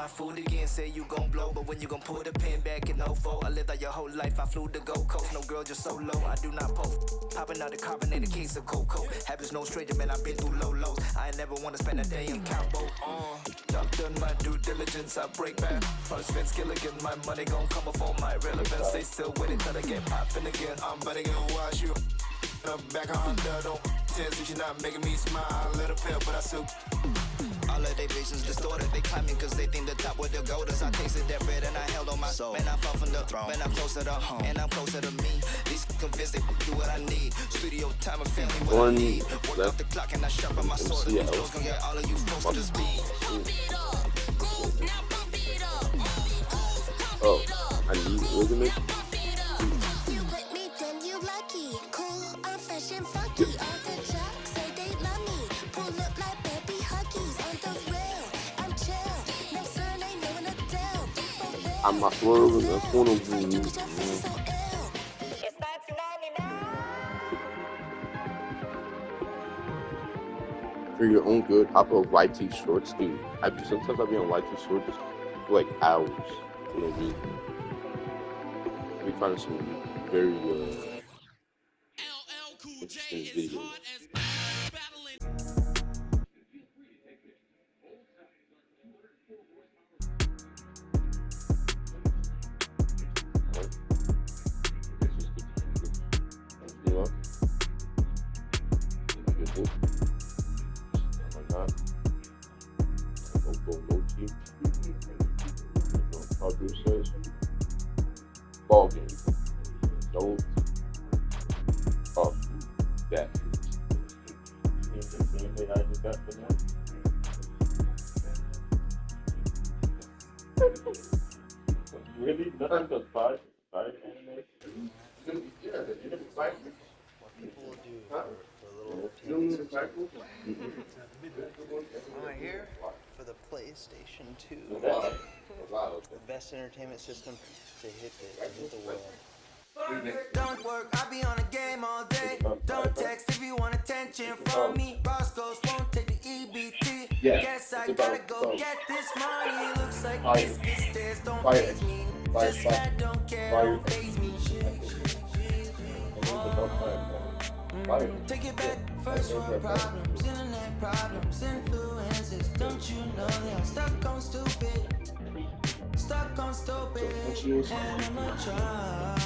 my food again, say you gon' blow, but when you gon' pull the pin back in 04, I lived out your whole life, I flew to Gold Coast, no girl just so low, I do not post, popping out the carbonated case of cocoa, habits no stranger, man, I've been through low lows, I ain't never wanna spend a day in Cabo, I've done my due diligence, I break back, plus Vince Gilligan, my money gon' come before my relevance, they still with it, till I get poppin' again, I'm better gonna watch you, back on Honda, don't sense if you're not making me smile, I let a pill, but I still. All of they visions distorted, they climbing cause they think the top where the gold is. I tasted that bread and I held on my soul. Man, I fall from the throne, man, I'm closer to home, and I'm closer to me. These convinced they do what I need. Studio time and family what I need. Work off the clock and I sharpen my sword. And these girls gon' get all of you folks to speed. Oh, I need rhythmic. You with me, then you lucky. Cool, I'm fresh and funky. All the jocks say they love me. Pull up like baby huggies on the rail. I'm chill. No surname, no one to tell. I'm my swerve in the corner. For your own good, hop on YT shorts, dude. Sometimes I'll be on YT shorts for like hours. You know what I mean? I'll be finding some very interesting videos. Ball game. Don't talk that. Really? Not the five anime? Yeah, What people will do for a little entertainment. I'm here for the PlayStation 2. The best entertainment system to hit the world. Don't work, I be on a game all day. Don't text if you want attention from me. Roscoe's won't take the EBT. Guess I gotta go get this money. Looks like this stairs don't face me. Just I don't care, don't face me. Take it back, first world problems, internet problems, influences. Don't you know that I'm stuck on stupid? Stuck on stupid, and I'm not trying.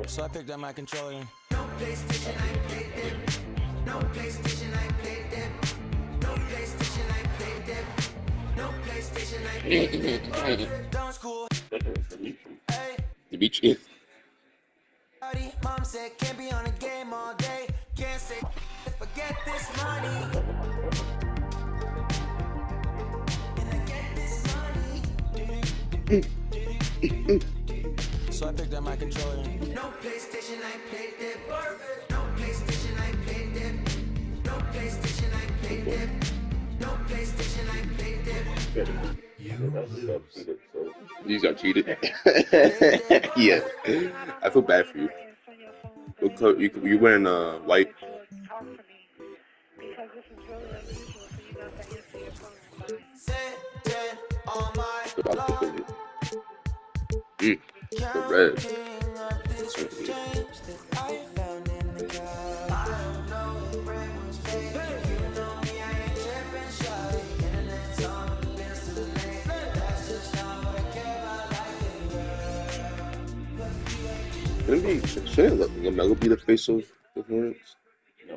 So I picked up my controller. No PlayStation, I played it. No PlayStation, I played it. No PlayStation, I played it. No PlayStation, I played it. Down school. Hey. Dimitri. Mom said can't be on a game all day. Can't say forget this money. So I picked up my controller. No PlayStation, I played it. No PlayStation, I played it. No PlayStation, I played it. No PlayStation, I played it. These are cheated. Yeah, I feel bad for you. You're wearing white. Because this is really unusual for you not to answer your phone. The red. Shouldn't LaMelo be the face of the Hornets? No.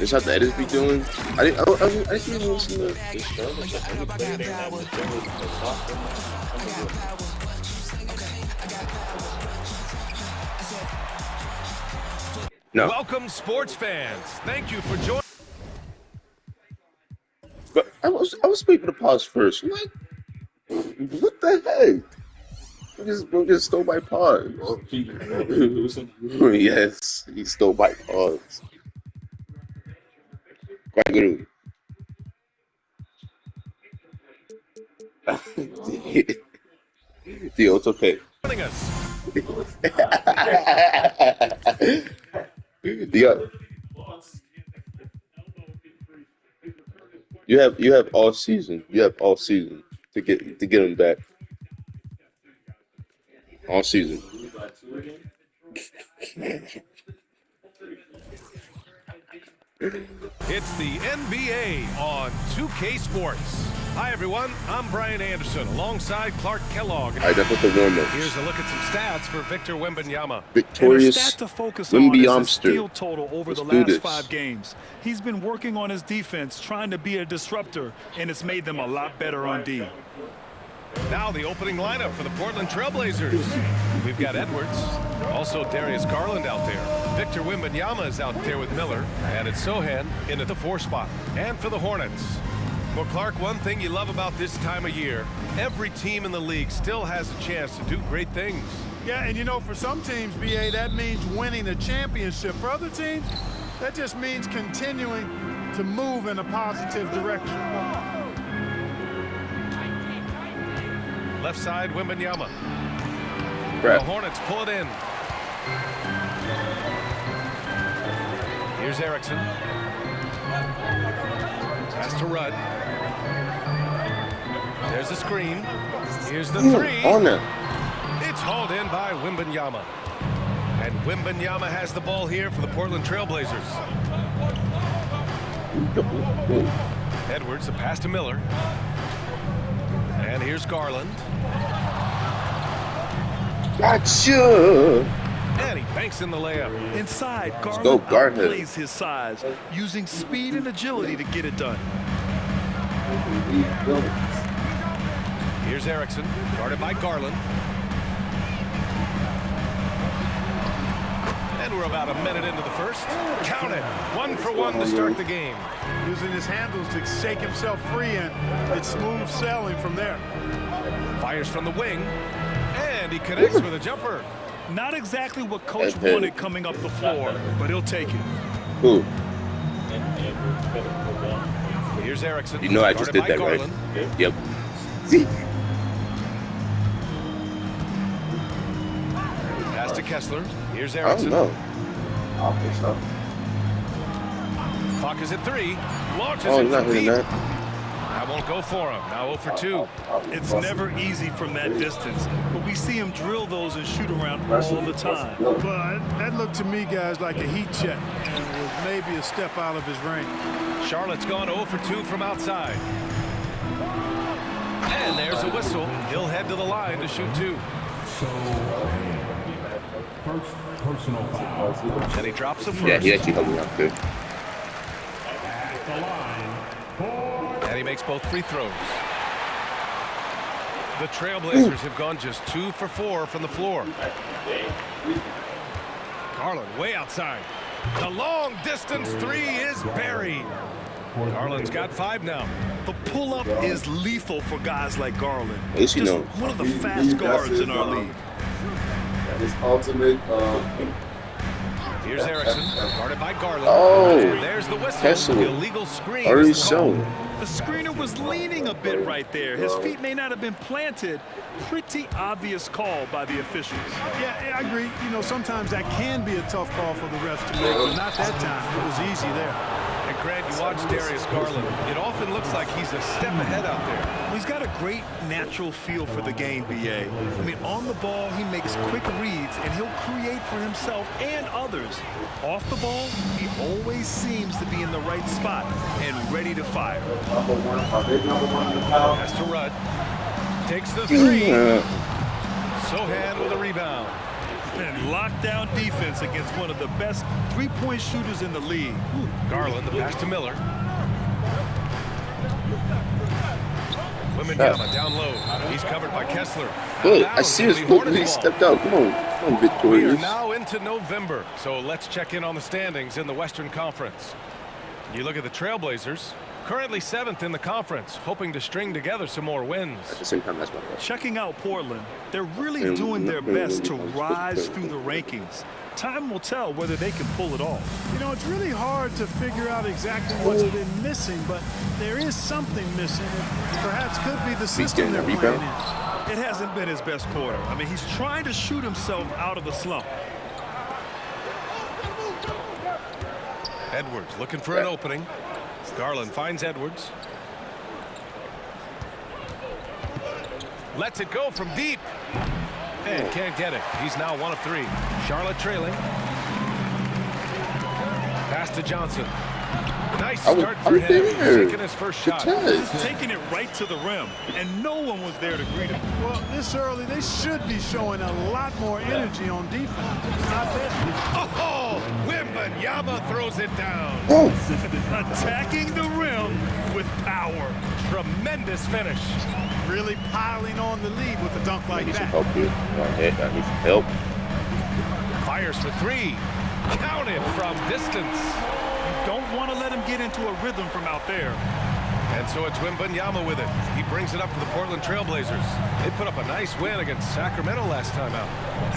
Is how the editors be doing? I didn't even listen to this show. No. Welcome, sports fans. Thank you for joining. But I was waiting to pause first. What the heck? Bro just stole my pause. Yes, he stole my pause. Quite literally. Theo, it's okay. Joining us. You have all season. You have all season to get him back. All season. It's the NBA on 2K Sports. Hi, everyone. I'm Brian Anderson alongside Clark Kellogg. All right, that's what the warm-up. Here's a look at some stats for Victor Wembanyama. Victorious and a stat to focus on is his steal Wembanyamster. total over Let's the do last this. 5 games. He's been working on his defense, trying to be a disruptor, and it's made them a lot better on D. Now the opening lineup for the Portland Trailblazers. We've got Edwards, also Darius Garland out there. Victor Wembanyama is out there with Miller, and it's Sohan in at the 4 spot. And for the Hornets. Well, Clark, one thing you love about this time of year, every team in the league still has a chance to do great things. Yeah, and you know, for some teams, BA, that means winning a championship. For other teams, that just means continuing to move in a positive direction. Left side, Wembanyama. Crap. The Hornets pull it in. Here's Erickson. Pass to Rudd. There's a screen. Here's the 3. On it. It's hauled in by Wembanyama. And Wembanyama has the ball here for the Portland Trailblazers. Edwards, the pass to Miller. And here's Garland. Gotcha. And he banks in the layup. Inside, go, Garland guard him. outplays his size, using speed and agility to get it done. Here's Erickson, guarded by Garland. And we're about a minute into the first. Count it. 1 for 1 to start the game. Using his handles to shake himself free, and it's smooth sailing from there. Fires from the wing. And he connects with a jumper. Not exactly what Coach Okay. wanted coming up the floor, but he'll take it. Cool. Here's Erickson. You know I just guarded did by that, right? Garland. Yep. Pass to Kessler. Here's I don't Erickson. know. Clock is at 3. Launches Oh, it he's not from hitting deep. that. That won't go for him. Now 0 for 2. It's never easy from that distance, but we see him drill those and shoot around all the time. But that looked to me, guys, like a heat check, and it was maybe a step out of his range. Charlotte's gone 0 for 2 from outside. And there's a whistle. He'll head to the line to shoot 2. First personal foul. And he drops the first. Yeah, he actually helped me out good. At the line. And he makes both free throws. The Trailblazers have gone just 2 for 4 from the floor. Garland way outside. The long distance 3 is buried. Garland's got 5 now. The pull-up is lethal for guys like Garland. At least he Just knows. one of the fast guards in our league. His ultimate. Here's Erickson, guarded by Garland. Oh, And there's the whistle. Kessler. Illegal screen. Already is called. shown. The screener was leaning a bit right there. His feet may not have been planted. Pretty obvious call by the officials. Yeah, I agree. You know, sometimes that can be a tough call for the refs to make, but not that time. It was easy there. And Grant, you watch Darius Garland. It often looks like he's a step ahead out there. He's got a great natural feel for the game, BA. I mean, on the ball, he makes quick reads, and he'll create for himself and others. Off the ball, he always seems to be in the right spot and ready to fire. Pass to Rudd. Takes the 3. Sohan with a rebound. And lockdown defense against one of the best three-point shooters in the league. Garland, the pass to Miller. Wembanyama down low. He's covered by Kessler. Good. Out of I bounds, see his it'll be foot when he Hornets ball. stepped out. Come on. Come on, We are Victorious. now into November, so let's check in on the standings in the Western Conference. You look at the Trailblazers, Currently 7th in the conference, hoping to string together some more wins. At the same time, that's my fault. Checking out Portland, they're really doing their best to rise through the rankings. Time will tell whether they can pull it off. You know, it's really hard to figure out exactly what's been missing, but there is something missing. It perhaps could be the system they're playing in. It hasn't been his best quarter. I mean, he's trying to shoot himself out of the slump. Edwards looking for an opening. Garland finds Edwards. Lets it go from deep. And can't get it. He's now 1 of 3. Charlotte trailing. Pass to Johnson. Nice start for him. Taking his first shot. Just taking it right to the rim, and no one was there to greet him. Well, this early, they should be showing a lot more energy on defense. Not that. Oh, Wembanyama throws it down. Attacking the rim with power. Tremendous finish. Really piling on the lead with a dunk like that. Help here. I need some help. Fires for 3. Counted from distance. Don't want to let him get into a rhythm from out there. And so it's Wembanyama with it. He brings it up for the Portland Trailblazers. They put up a nice win against Sacramento last time out.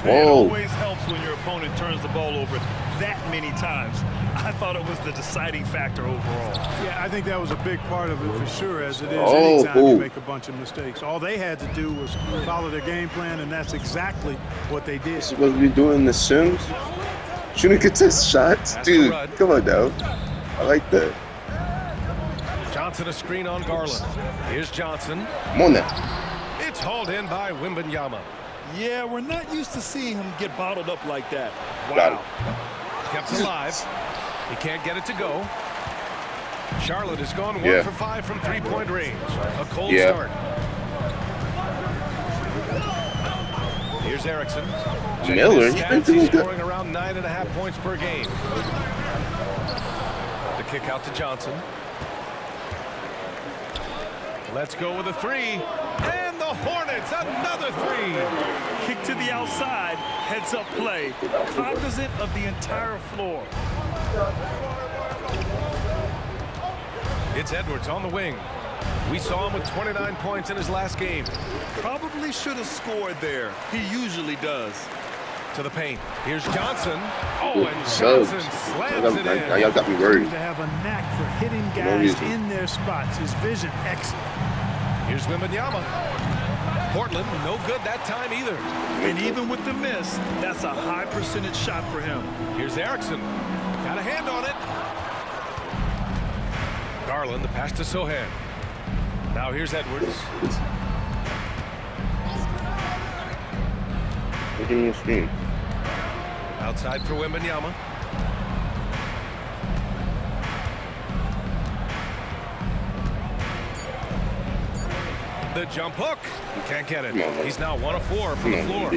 It always helps when your opponent turns the ball over that many times. I thought it was the deciding factor overall. Yeah, I think that was a big part of it for sure, as it is anytime you make a bunch of mistakes. All they had to do was follow their game plan, and that's exactly what they did. This is what we do in the Sims. Shooting contest shots? Dude, come on now. I like that. Johnson a screen on Garland. Here's Johnson. Come on now. It's hauled in by Wembanyama. Yeah, we're not used to seeing him get bottled up like that. Wow. Kept alive. He can't get it to go. Charlotte has gone 1 for 5 from 3-point range. A cold start. Here's Erickson. Miller, he's been doing good. Scoring around 9.5 points per game. The kick out to Johnson. Let's go with a 3. And the Hornets, another 3. Kick to the outside, heads up play, cognizant of the entire floor. It's Edwards on the wing. We saw him with 29 points in his last game. Probably should have scored there. He usually does. To the paint. Here's Johnson. Oh, and Johnson slams it in. Now y'all got me worried. To have a knack for hitting guys in their spots. His vision, excellent. Here's Wembanyama. Portland, no good that time either. And even with the miss, that's a high percentage shot for him. Here's Erickson. Got a hand on it. Garland, the pass to Sohan. Now here's Edwards. Give me a screen. Outside for Wembanyama. The jump hook. He can't get it. He's now 1 of 4 from the floor.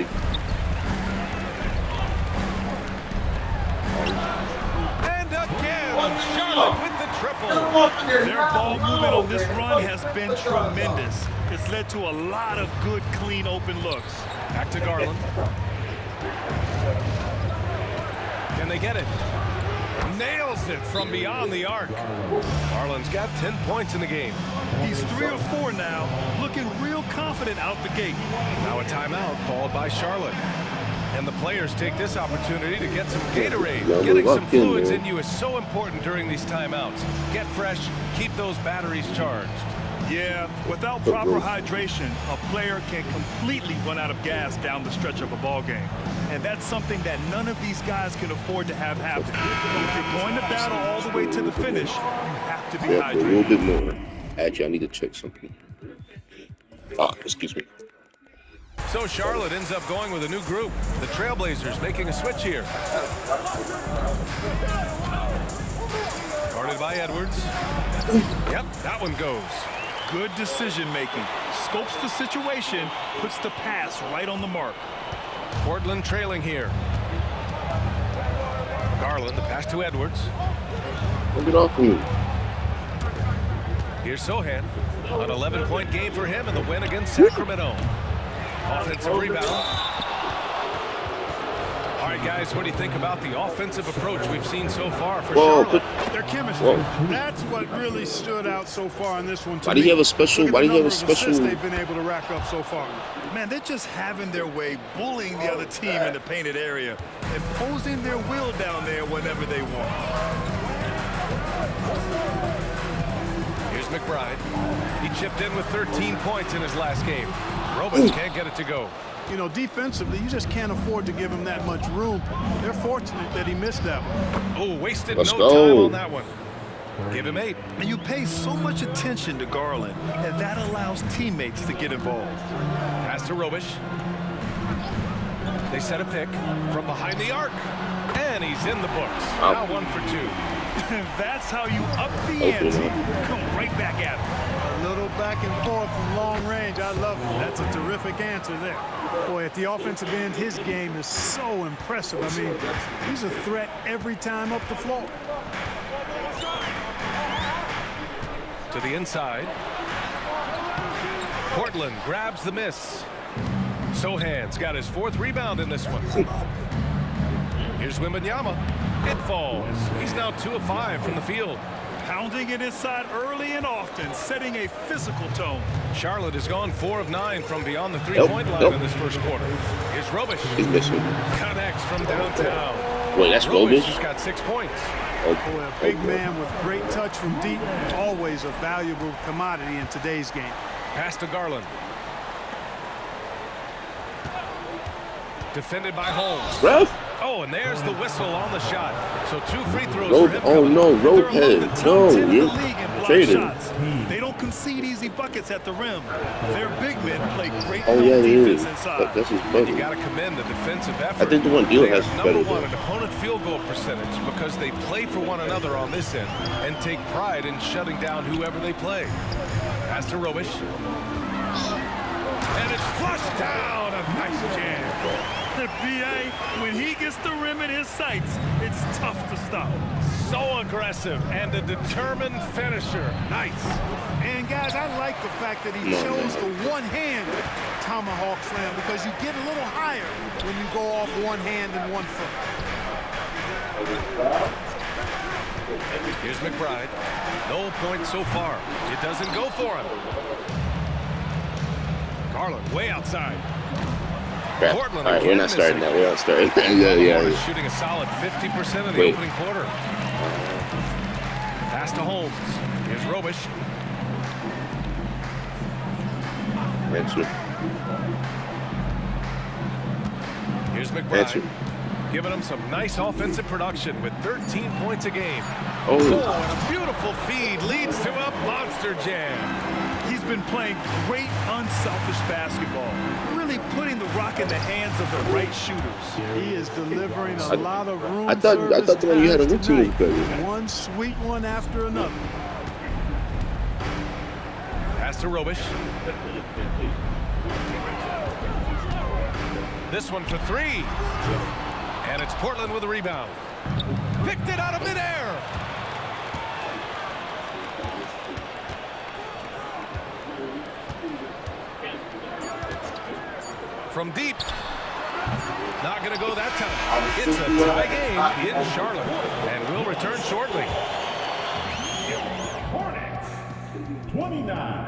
And again, Charlotte with the triple. Their ball movement on this run has been tremendous. It's led to a lot of good, clean, open looks. Back to Garland. Can they get it? Nails it from beyond the arc. Garland's got 10 points in the game. He's 3 of 4 now, looking real confident out the gate. Now a timeout called by Charlotte. And the players take this opportunity to get some Gatorade. Getting some fluids in you is so important during these timeouts. Get fresh, keep those batteries charged. Yeah, without proper hydration, a player can completely run out of gas down the stretch of a ball game. And that's something that none of these guys can afford to have happen. If you're going to battle all the way to the finish, you have to be hydrated. A little bit more. Actually, I need to check something. Oh, excuse me. So Charlotte ends up going with a new group. The Trailblazers making a switch here. Guarded by Edwards. Yep, that one goes. Good decision making. Scopes the situation, puts the pass right on the mark. Portland trailing here. Garland, the pass to Edwards. Look it off me. Here's Sohan. An 11-point game for him in the win against Sacramento. Offensive rebound. right, guys, what do you think about the offensive approach we've seen so far for Whoa, Charlotte? Their chemistry. That's what really stood out so far in this one. Why do you have a special? Look at Why do the you have a number of assists special? they've been able to rack up so far. Man, they're just having their way, bullying the other team in the painted area, imposing their will down there whenever they want. Here's McBride. He chipped in with 13 points in his last game. Robic can't get it to go. You know, defensively, you just can't afford to give him that much room. They're fortunate that he missed that one. Oh, wasted Let's no go. time on that one. Give him 8. And you pay so much attention to Garland, and that allows teammates to get involved. Pass to Robic. They set a pick from behind the arc. And he's in the books. Now 1 for 2. That's how you up the ante. Come right back at him. A little back and forth from long range. I love it. That's a terrific answer there. Boy, at the offensive end, his game is so impressive. I mean, he's a threat every time up the floor. To the inside. Portland grabs the miss. Sohan's got his 4th rebound in this one. Here's Wembanyama. It falls. He's now 2 of 5 from the field. Pounding it inside early and often, setting a physical tone. Charlotte has gone 4 of 9 from beyond the 3-point line in this first quarter. Here's Robic. He's missing. Connects from downtown. Wait, that's Robic Robic? has got 6 points. Boy, a big man with great touch from deep, always a valuable commodity in today's game. Pass to Garland. Defended by Holmes. Ref? Oh, and there's the whistle on the shot. So 2 free throws Rope. for him. Oh no, rope They're among the head. top No, 10 in you're the league in block traded. shots. They don't concede easy buckets at the rim. Their big men play great Oh yeah, he defense is. inside. That's his You buddy. got to commend the defensive effort. I think the one deal They has are better number 1 though. in opponent field goal percentage because they play for one another on this end and take pride in shutting down whoever they play. Pass to Robic. And it's flushed down. A nice jam. The BA, when he gets the rim in his sights, it's tough to stop. So aggressive and a determined finisher. Nice. And guys, I like the fact that he chose the one-hand tomahawk slam because you get a little higher when you go off one hand and 1 foot. Here's McBride. No points so far. It doesn't go for him. Garland way outside. Crap. Portland All right, we're again not starting missing. that. We're not starting. yeah. Hornets shooting a solid 50% in the Wait. opening quarter. Pass to Holmes. Here's Robic. Answer. Here's McBride. Answer. Giving him some nice offensive production with 13 points a game. Oh. And a beautiful feed leads to a monster jam. He's been playing great, unselfish basketball, really putting the rock in the hands of the right shooters. He is delivering a lot of room I thought the one you had on your team was better. One sweet one after another. Pass to Robic. This one for 3. And it's Portland with a rebound. Picked it out of midair. From deep. Not going to go that time. It's a tie game in Charlotte. And we'll return shortly. Hornets, 29.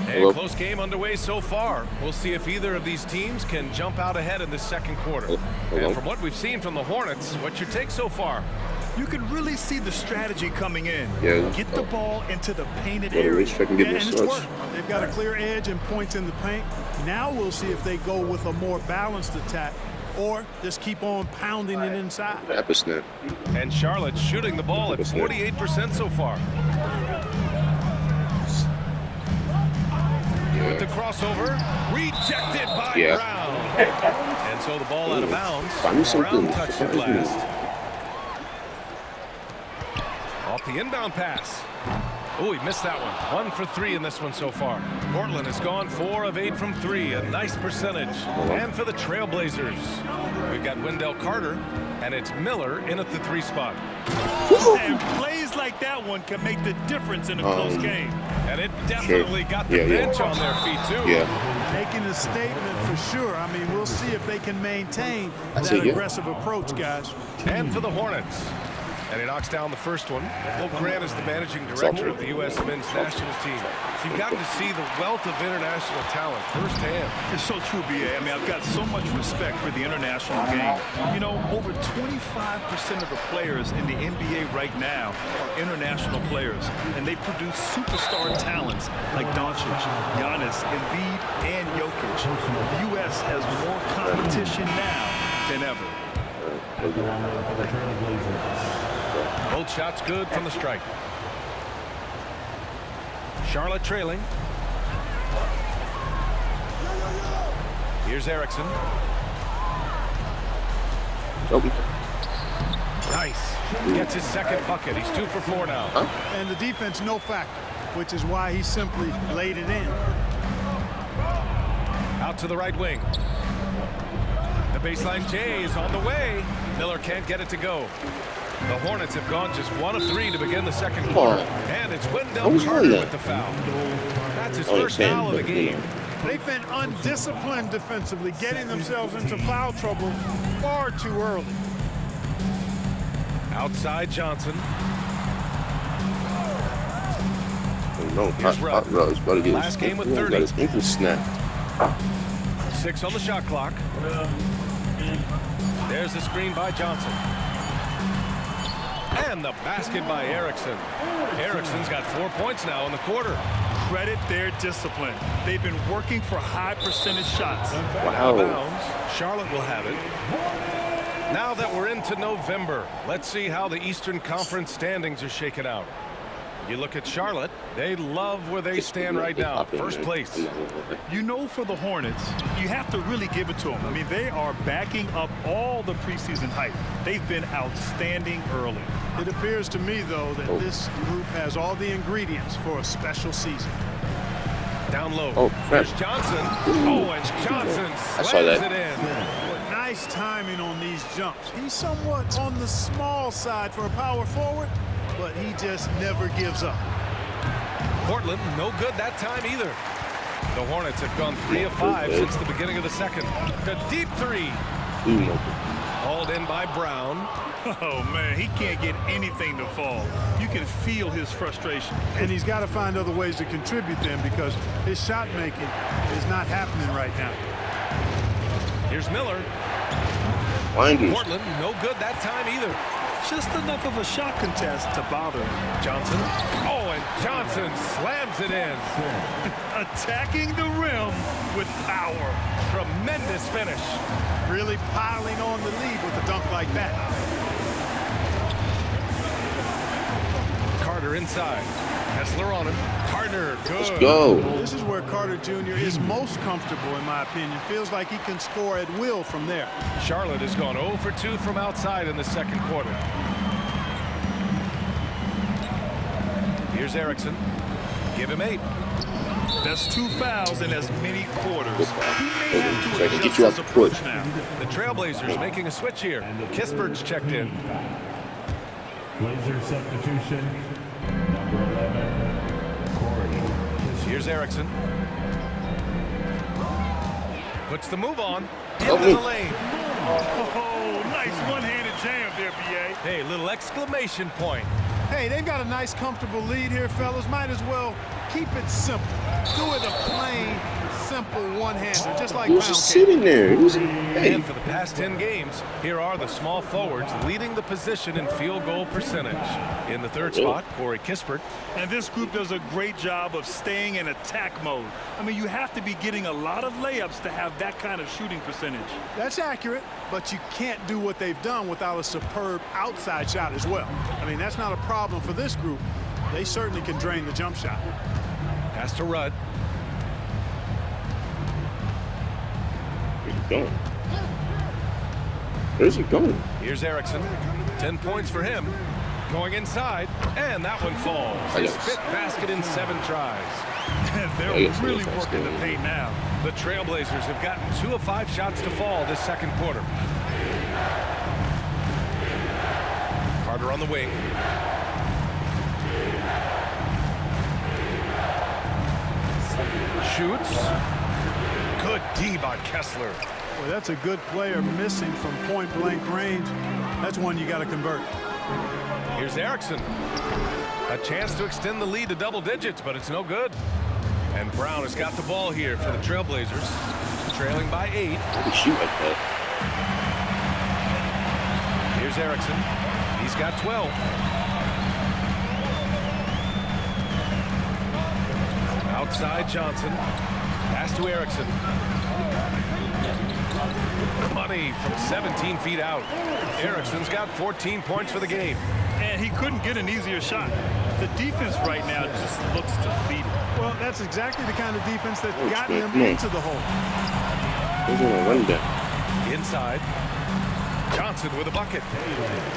A close game underway so far. We'll see if either of these teams can jump out ahead in the second quarter. And from what we've seen from the Hornets, what's your take so far? You can really see the strategy coming in. Yeah. Get the ball into the painted Well, area. Rich can give me And it's slush. worked. They've got a clear edge and points in the paint. Now we'll see if they go with a more balanced attack or just keep on pounding it inside. Apple snap. And Charlotte shooting the ball at 48% so far. With the crossover, rejected by Brown. And so the ball out of bounds. Brown touched it last. Off the inbound pass. Oh, he missed that one. 1 for 3 in this one so far. Portland has gone 4 of 8 from 3, a nice percentage. And for the Trailblazers, we've got Wendell Carter, and it's Miller in at the 3 spot. And plays like that one can make the difference in a close game. And it definitely got the bench on their feet, too. Making a statement for sure. I mean, we'll see if they can maintain that aggressive approach, guys. And for the Hornets. And he knocks down the first one. Will Grant is the managing director of the U.S. men's national team. You've gotten to see the wealth of international talent firsthand. It's so true, B.A. I mean, I've got so much respect for the international game. You know, over 25% of the players in the NBA right now are international players, and they produce superstar talents like Doncic, Giannis, Embiid, and Jokic. The U.S. has more competition now than ever. Both shots good from the strike. Charlotte trailing. Here's Erickson. Nice. Gets his second bucket. He's 2 for 4 now. And the defense no factor, which is why he simply laid it in. Out to the right wing. The baseline J is on the way. Miller can't get it to go. The Hornets have gone just 1 of 3 to begin the second quarter. And it's Wendell Carter with the foul. That's his first foul of the game. They've been undisciplined defensively, getting themselves into foul trouble far too early. Outside Johnson. Last game with 30. His ankle snapped. 6 on the shot clock. There's the screen by Johnson. And the basket by Erickson. Erickson's got 4 points now in the quarter. Credit their discipline. They've been working for high percentage shots. Out of bounds. Charlotte will have it. Now that we're into November, let's see how the Eastern Conference standings are shaken out. You look at Charlotte, they love where they stand right now. First place. You know, for the Hornets, you have to really give it to them. I mean, they are backing up all the preseason hype. They've been outstanding early. It appears to me, though, that this group has all the ingredients for a special season. Down low. There's Johnson. Oh, and Johnson slams it in. Nice timing on these jumps. He's somewhat on the small side for a power forward, but he just never gives up. Portland, no good that time either. The Hornets have gone 3 of 5 since the beginning of the second. The deep 3. Hauled in by Brown. Oh, man, he can't get anything to fall. You can feel his frustration. And he's got to find other ways to contribute then, because his shot making is not happening right now. Here's Miller. Portland, no good that time either. Just enough of a shot contest to bother him. Johnson. Oh, and Johnson slams it in. Attacking the rim with power. Tremendous finish. Really piling on the lead with a dunk like that. Carter inside. Kessler on him. Carter, good. Let's go. This is where Carter Jr. is most comfortable, in my opinion. Feels like he can score at will from there. Charlotte has gone 0 for 2 from outside in the second quarter. Here's Erickson. Give him 8. That's 2 fouls in as many quarters. He may have to get you off the push now. The Trailblazers making a switch here. Kispert's checked in. Blazer substitution, number 11, Corey. Here's Erickson. Puts the move on. Into the lane. Oh, nice one-handed jam there, B.A. Hey, little exclamation point. Hey, they've got a nice, comfortable lead here, fellas. Might as well keep it simple. Do it a plain, simple one-hander, just like he was just sitting there. And for the past 10 games, here are the small forwards leading the position in field goal percentage. In the third spot, Corey Kispert. And this group does a great job of staying in attack mode. I mean, you have to be getting a lot of layups to have that kind of shooting percentage. That's accurate, but you can't do what they've done without a superb outside shot as well. I mean, that's not a problem for this group. They certainly can drain the jump shot. Pass to Rudd. Where's he going? Where's he going? Here's Erickson. 10 points for him. Going inside, and that one falls. His fifth basket in 7 tries. And they're really working the paint now. The Trailblazers have gotten 2 of 5 shots to fall this second quarter. Carter on the wing. Shoots. Good D by Kessler. Well, that's a good player missing from point-blank range. That's one you got to convert. Here's Erickson. A chance to extend the lead to double digits, but it's no good. And Brown has got the ball here for the Trailblazers, trailing by 8. Shoot like that. Here's Erickson. He's got 12. Outside Johnson. Pass to Erickson. Money from 17 feet out. Erickson's got 14 points for the game. And he couldn't get an easier shot. The defense right now just looks defeated. Well, that's exactly the kind of defense that got them into the hole. They're going to run down. Inside. Johnson with a bucket.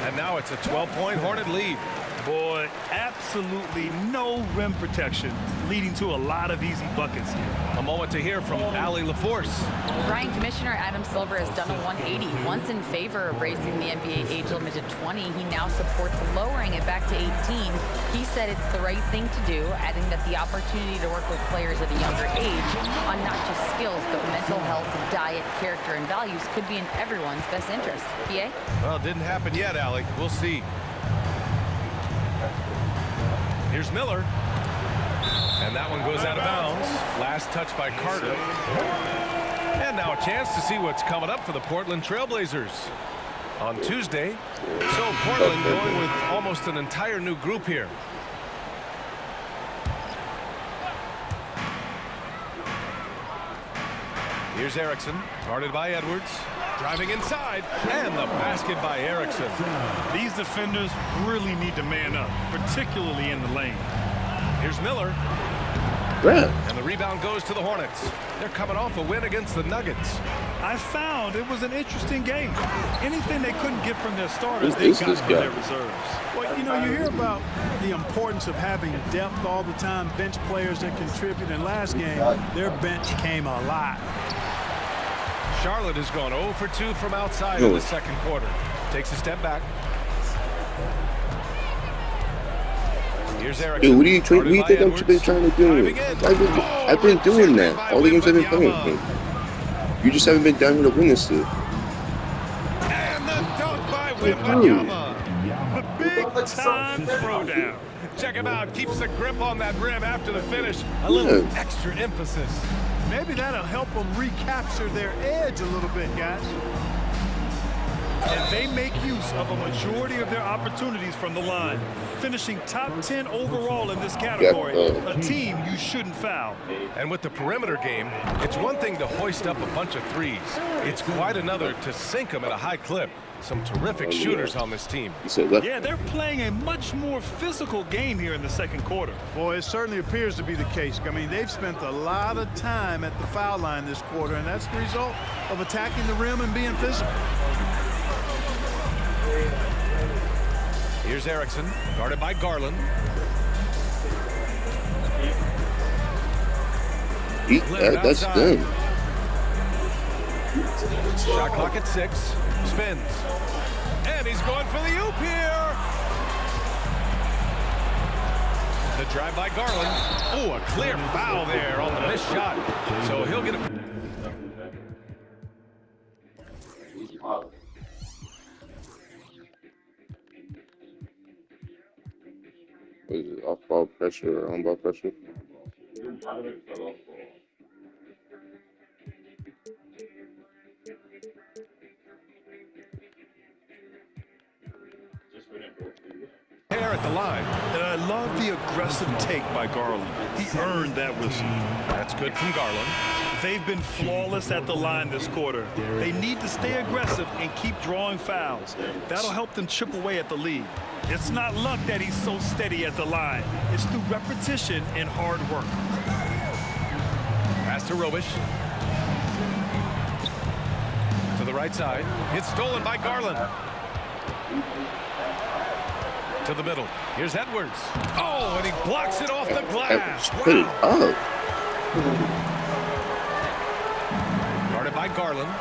And now it's a 12-point Hornet lead. Boy, absolutely no rim protection, leading to a lot of easy buckets here. A moment to hear from Allie LaForce. Brian, Commissioner Adam Silver has done a 180. Once in favor of raising the NBA age limit to 20, he now supports lowering it back to 18. He said it's the right thing to do, adding that the opportunity to work with players at a younger age on not just skills, but mental health, diet, character, and values could be in everyone's best interest. PA? Well, it didn't happen yet, Allie. We'll see. Here's Miller. And that one goes out of bounds. Last touch by Carter. And now a chance to see what's coming up for the Portland Trailblazers on Tuesday. So Portland going with almost an entire new group here. Here's Erickson, guarded by Edwards. Driving inside, and the basket by Erickson. These defenders really need to man up, particularly in the lane. Here's Miller. Yeah. And the rebound goes to the Hornets. They're coming off a win against the Nuggets. I found it was an interesting game. Anything they couldn't get from their starters, they got from their reserves. Well, you know, you hear about the importance of having depth all the time, bench players that contribute. In last game, their bench came alive. Charlotte has gone 0 for 2 from outside in the second quarter. Takes a step back. Here's Erickson. Dude, what do you think I've been trying to do? I've been doing that. All the games I've been playing. You just haven't been down here to win this shit. And the dunk by Wembanyama. The big time throwdown. Check him out. Keeps the grip on that rim after the finish. A little extra emphasis. Maybe that'll help them recapture their edge a little bit, guys. And they make use of a majority of their opportunities from the line, finishing top 10 overall in this category, a team you shouldn't foul. And with the perimeter game, it's one thing to hoist up a bunch of threes. It's quite another to sink them at a high clip. Some terrific shooters on this team. Yeah, they're playing a much more physical game here in the second quarter. Boy, it certainly appears to be the case. I mean, they've spent a lot of time at the foul line this quarter, and that's the result of attacking the rim and being physical. Here's Erickson, guarded by Garland. That's good. Shot clock at 6. Spins. And he's going for the oop here. The drive by Garland. Oh, a clear foul there on the missed shot. So he'll get a... What is it, off-ball pressure or on-ball pressure? Hair at the line. And I love the aggressive take by Garland. He earned that whistle. That's good from Garland. They've been flawless at the line this quarter. They need to stay aggressive and keep drawing fouls. That'll help them chip away at the lead. It's not luck that he's so steady at the line. It's through repetition and hard work. Pass to Robish. To the right side. It's stolen by Garland. To the middle. Here's Edwards. Oh, and he blocks it off the glass. Put it up. Guarded by Garland.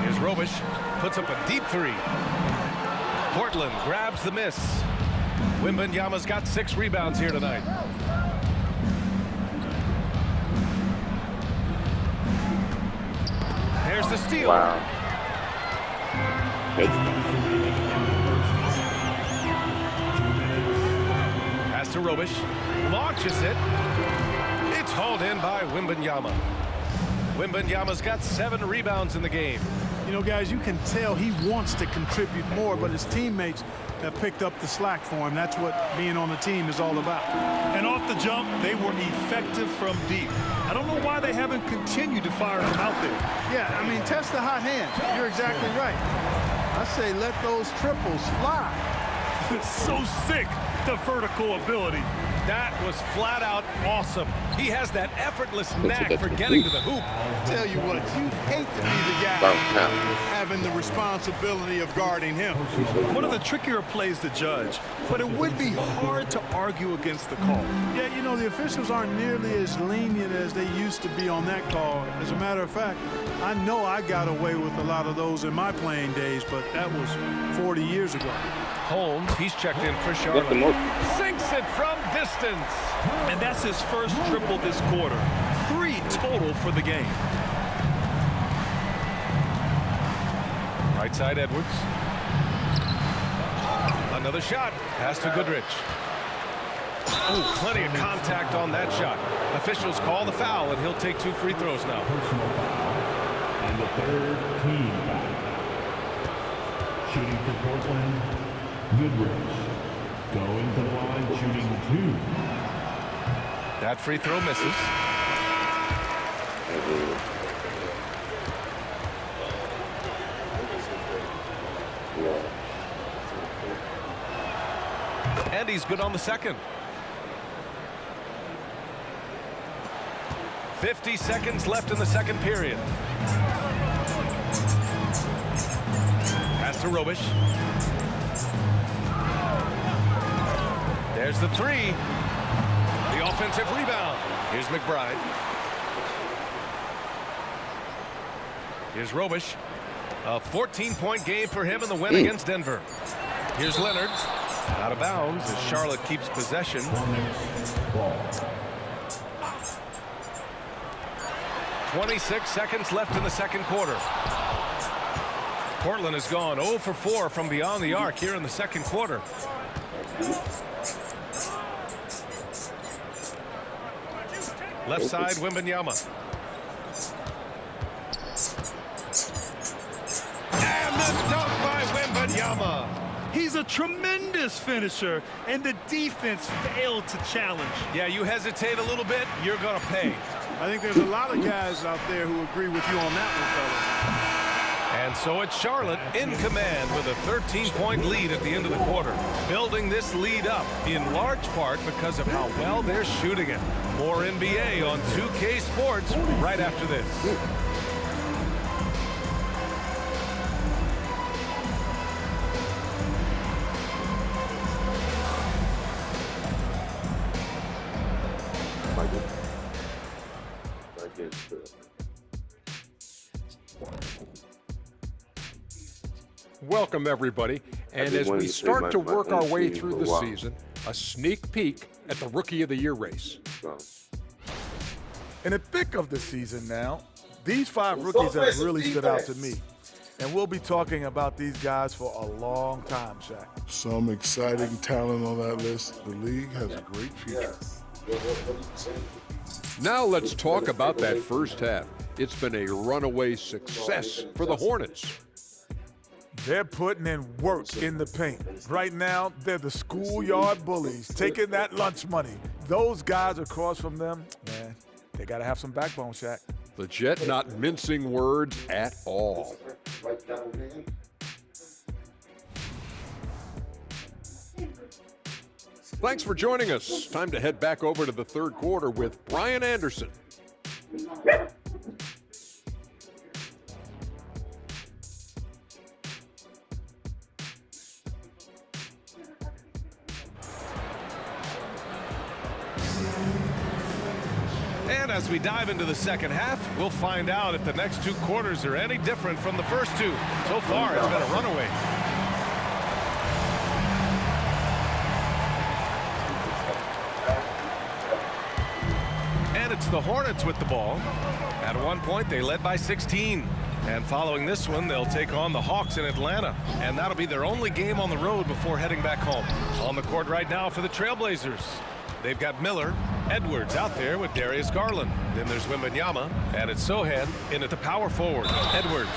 Here's Robish. Puts up a deep three. Portland grabs the miss. Wembanyama's got 6 rebounds here tonight. There's the steal. Wow. Pass to Robish. Launches it. It's hauled in by Wembanyama. Wembanyama's got 7 rebounds in the game. You know, guys, you can tell he wants to contribute more, but his teammates have picked up the slack for him. That's what being on the team is all about. And off the jump, they were effective from deep. I don't know why they haven't continued to fire from out there. Yeah, I mean, test the hot hand. You're exactly right. I say let those triples fly. It's so sick, the vertical ability. That was flat out awesome. He has that effortless knack for getting to the hoop. Tell you what, you'd hate to be the guy having the responsibility of guarding him. One of the trickier plays to judge, but it would be hard to argue against the call. Yeah, you know, the officials aren't nearly as lenient as they used to be on that call. As a matter of fact, I know I got away with a lot of those in my playing days, but that was 40 years ago. Holmes, he's checked in for Charlotte. Sinks it from distance. And that's his first triple this quarter. 3 total for the game. Right side, Edwards. Another shot. Pass to Goodrich. Ooh, plenty of contact on that shot. Officials call the foul, and he'll take 2 free throws now. And the third team foul. Shooting for Portland, Goodrich. Going to the line, shooting 2. That free throw misses. And he's good on the second. 50 seconds left in the second period. Pass to Robish. There's the 3. The offensive rebound. Here's McBride. Here's Robish. A 14-point game for him in the win against Denver. Here's Leonard. Out of bounds as Charlotte keeps possession. 26 seconds left in the second quarter. Portland has gone 0 for 4 from beyond the arc here in the second quarter. Left side, Wembanyama. And the dunk by Wembanyama. He's a tremendous finisher, and the defense failed to challenge. Yeah, you hesitate a little bit, you're going to pay. I think there's a lot of guys out there who agree with you on that one, fellas. And so it's Charlotte in command with a 13-point lead at the end of the quarter. Building this lead up in large part because of how well they're shooting it. More NBA on 2K Sports right after this. Welcome, everybody. And as we start to work our way through the season, a sneak peek at the Rookie of the Year race. In the thick of the season now, these 5 rookies have really stood out to me. And we'll be talking about these guys for a long time, Shaq. Some exciting talent on that list. The league has a great future. Now let's talk about that first half. It's been a runaway success for the Hornets. They're putting in work in the paint. Right now, they're the schoolyard bullies, taking that lunch money. Those guys across from them, man, they got to have some backbone, Shaq. The Jet not mincing words at all. Thanks for joining us. Time to head back over to the third quarter with Brian Anderson. And as we dive into the second half, we'll find out if the next 2 quarters are any different from the first 2. So far, it's been a runaway. And it's the Hornets with the ball. At one point, they led by 16. And following this one, they'll take on the Hawks in Atlanta. And that'll be their only game on the road before heading back home. On the court right now for the Trailblazers, they've got Miller, Edwards out there with Darius Garland. Then there's Wembanyama, and it's Sochan in at the power forward. Edwards,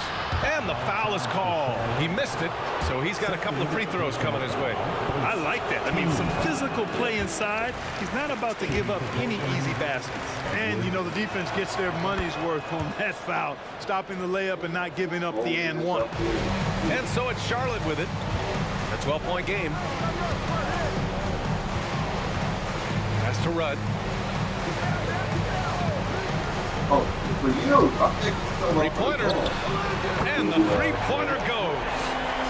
and the foul is called. He missed it, so he's got a couple of free throws coming his way. I like that. I mean, some physical play inside. He's not about to give up any easy baskets. And, you know, the defense gets their money's worth on that foul, stopping the layup and not giving up the and one. And so it's Charlotte with it. A 12-point game. Pass to Rudd. Three-pointer. And the three-pointer goes.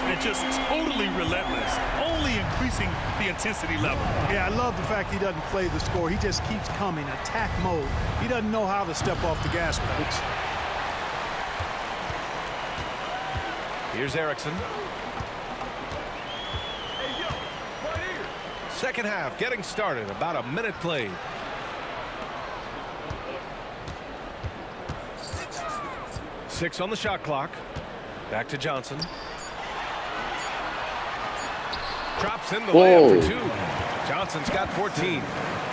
And just totally relentless, only increasing the intensity level. Yeah, I love the fact he doesn't play the score. He just keeps coming, attack mode. He doesn't know how to step off the gas pedals. Here's Erickson. Second half getting started. About a minute played. Six on the shot clock. Back to Johnson. Drops in the layup for 2. Johnson's got 14.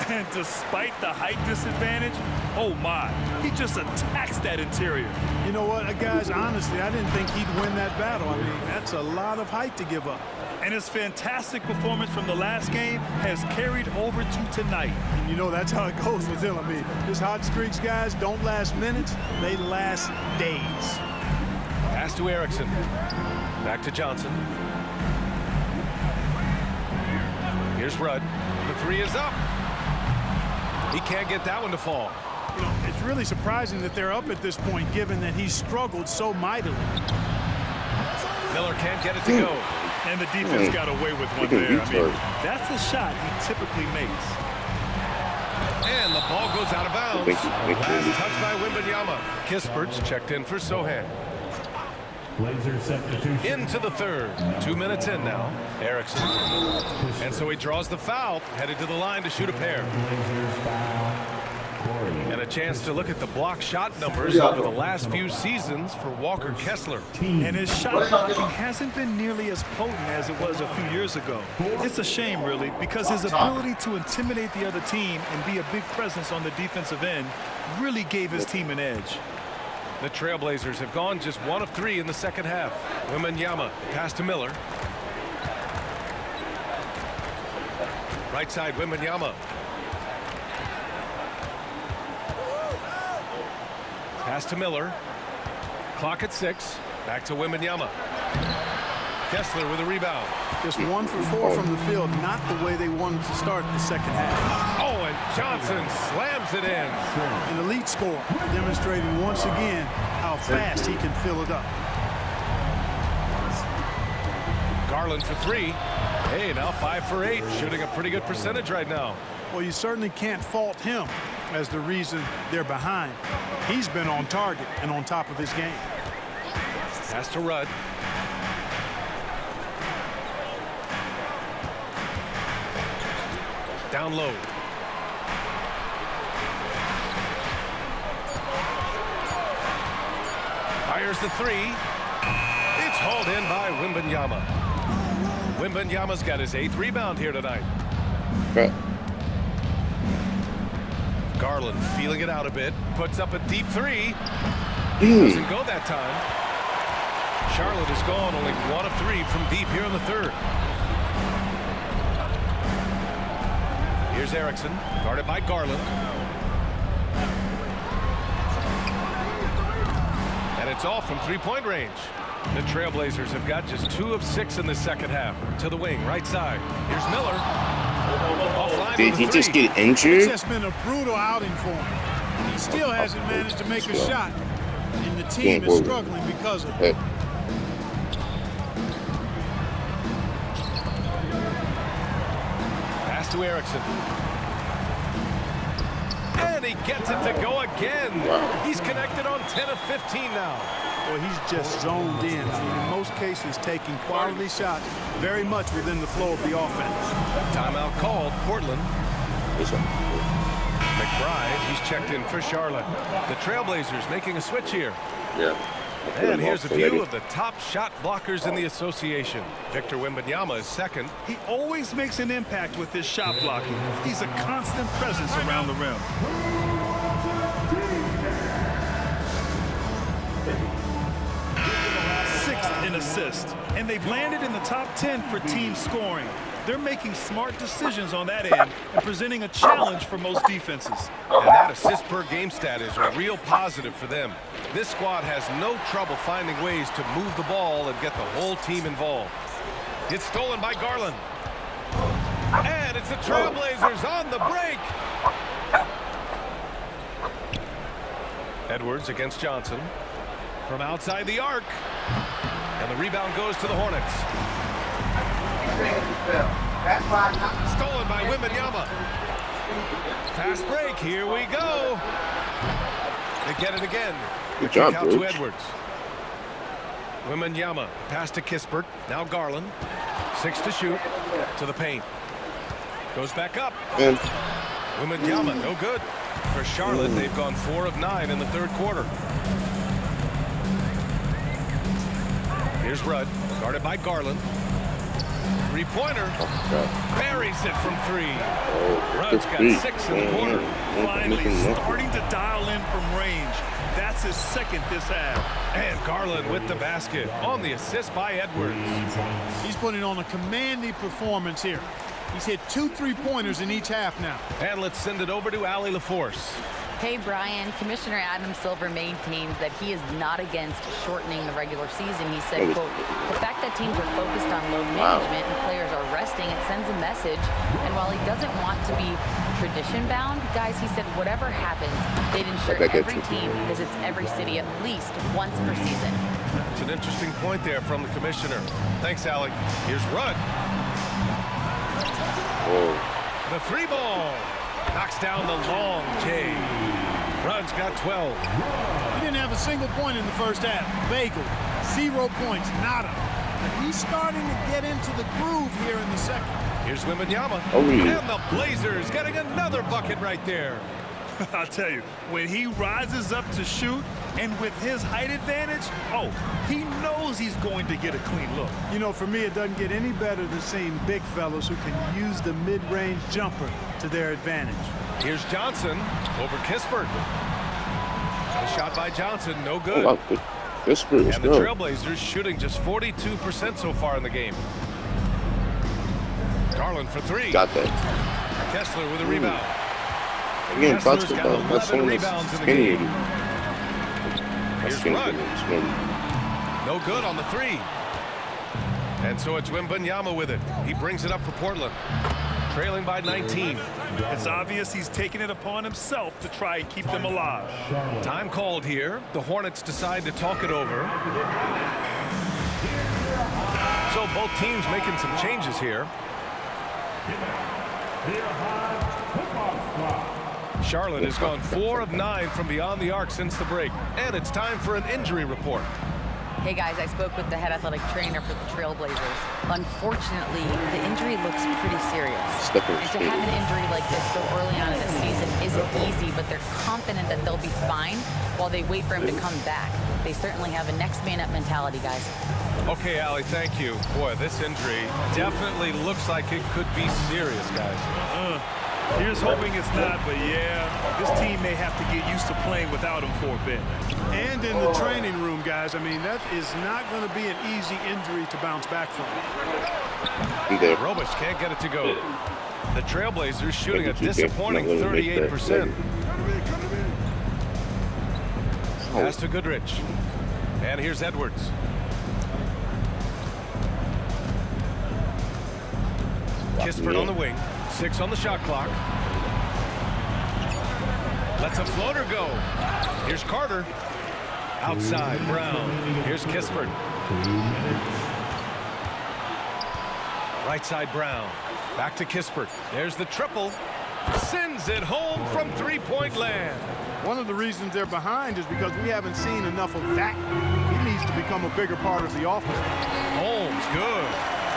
And despite the height disadvantage, oh my, he just attacks that interior. You know what, guys, honestly, I didn't think he'd win that battle. I mean, that's a lot of height to give up. And his fantastic performance from the last game has carried over to tonight. And you know, that's how it goes with him. I mean, his hot streaks, guys, don't last minutes, they last days. Pass to Erickson. Back to Johnson. Here's Rudd. The 3 is up. He can't get that one to fall. You know, it's really surprising that they're up at this point, given that he's struggled so mightily. Miller can't get it to go. And the defense got away with one there. I mean, that's a shot he typically makes. And the ball goes out of bounds. Last touch by Wembanyama. Kispert's checked in for Sochan. Into the third. 2 minutes in now. Erickson. And so he draws the foul, headed to the line to shoot a pair. And a chance to look at the block shot numbers over the last few seasons for Walker Kessler. And his shot blocking hasn't been nearly as potent as it was a few years ago. It's a shame, really, because his ability to intimidate the other team and be a big presence on the defensive end really gave his team an edge. The Trailblazers have gone just 1 of 3 in the second half. Wembanyama pass to Miller. Right side, Wembanyama. Pass to Miller. Clock at 6. Back to Wembanyama. Kessler with a rebound. Just 1 for 4 from the field, not the way they wanted to start the second half. Oh, and Johnson slams it in. An elite score, demonstrating once again how fast he can fill it up. Garland for 3. Hey, now 5 for 8, shooting a pretty good percentage right now. Well, you certainly can't fault him as the reason they're behind. He's been on target and on top of his game. Pass to Rudd. Down low. Fires the 3. It's hauled in by Wembanyama. Wembanyama's got his 8th rebound here tonight. Garland feeling it out a bit. Puts up a deep 3. Doesn't go that time. Charlotte has gone only 1 of 3 from deep here in the third. Here's Erickson, guarded by Garland. And it's off from 3-point range. The Trailblazers have got just 2 of 6 in the second half. To the wing, right side. Here's Miller. Offline. Did he just get injured? It's just been a brutal outing for him. He still hasn't managed to make a shot. And the team is struggling because of it. Pass to Erickson. And he gets it to go again. Wow. He's connected on 10 of 15 now. Well, he's just zoned in. I mean, in most cases, taking quality shots very much within the flow of the offense. Timeout called, Portland. McBride, he's checked in for Charlotte. The Trailblazers making a switch here. Yeah. And here's a view of the top shot blockers in the association. Victor Wembanyama is second. He always makes an impact with his shot blocking. He's a constant presence around the rim. Sixth in assists, and they've landed in the top 10 for team scoring. They're making smart decisions on that end and presenting a challenge for most defenses. And that assist per game stat is a real positive for them. This squad has no trouble finding ways to move the ball and get the whole team involved. It's stolen by Garland. And it's the Trailblazers on the break. Edwards against Johnson from outside the arc. And the rebound goes to the Hornets. Stolen by Wembanyama. Fast break. Here we go. They get it again. Good job, out to Coach. Edwards. Wembanyama. Pass to Kispert. Now Garland. 6 to shoot. To the paint. Goes back up. And Wembanyama. No good. For Charlotte, they've gone 4 of 9 in the third quarter. Here's Rudd. Guarded by Garland. Three-pointer. Buries it from 3. Rudd's got 6 in the quarter. Finally starting to dial in from range. That's his second this half. And Garland with the basket on the assist by Edwards. He's putting on a commanding performance here. He's hit 2 3-pointers in each half now. And let's send it over to Allie LaForce. Hey, Brian, Commissioner Adam Silver maintains that he is not against shortening the regular season. He said, quote, the fact that teams are focused on load management and players are resting, it sends a message. And while he doesn't want to be tradition-bound, guys, he said whatever happens, they'd ensure every team visits every city at least once per season. It's an interesting point there from the commissioner. Thanks, Allie. Here's Rudd. The 3 ball. Knocks down the long J. Rudd's got 12. He didn't have a single point in the first half. Bagel, 0 points, nada. But he's starting to get into the groove here in the second. Here's Wembanyama. yeah. And the Blazers getting another bucket right there. I'll tell you, when he rises up to shoot, and with his height advantage, he knows he's going to get a clean look. You know, for me, it doesn't get any better than seeing big fellas who can use the mid-range jumper to their advantage. Here's Johnson over Kispert. The shot by Johnson, no good. Oh, wow. Kispert, and the Trailblazers shooting just 42% so far in the game. Garland for 3. Got that. Kessler with a rebound. Again, Kessler's basketball. got That's 11 one rebounds in the skinny. game. Here's Rudd. No good on the 3. And so it's Wembanyama with it. He brings it up for Portland. Trailing by 19. It's obvious he's taking it upon himself to try and keep them alive. Time called here. The Hornets decide to talk it over. So both teams making some changes here. Charlotte has gone 4 of 9 from beyond the arc since the break. And it's time for an injury report. Hey guys, I spoke with the head athletic trainer for the Trailblazers. Unfortunately, the injury looks pretty serious. And to have an injury like this so early on in the season isn't easy, but they're confident that they'll be fine while they wait for him to come back. They certainly have a next man up mentality, guys. Okay, Allie, thank you. Boy, this injury definitely looks like it could be serious, guys. Here's hoping it's not, but yeah, this team may have to get used to playing without him for a bit. And in the training room, guys, I mean, that is not going to be an easy injury to bounce back from. Robish can't get it to go. The Trailblazers shooting a disappointing 38%. Pass to Goodrich. And here's Edwards. Kispert on the wing. 6 on the shot clock. Lets a floater go. Here's Carter. Outside, Brown. Here's Kispert. Right side, Brown. Back to Kispert. There's the triple. sends it home from three-point land. One of the reasons they're behind is because we haven't seen enough of that. He needs to become a bigger part of the offense. Holmes, good.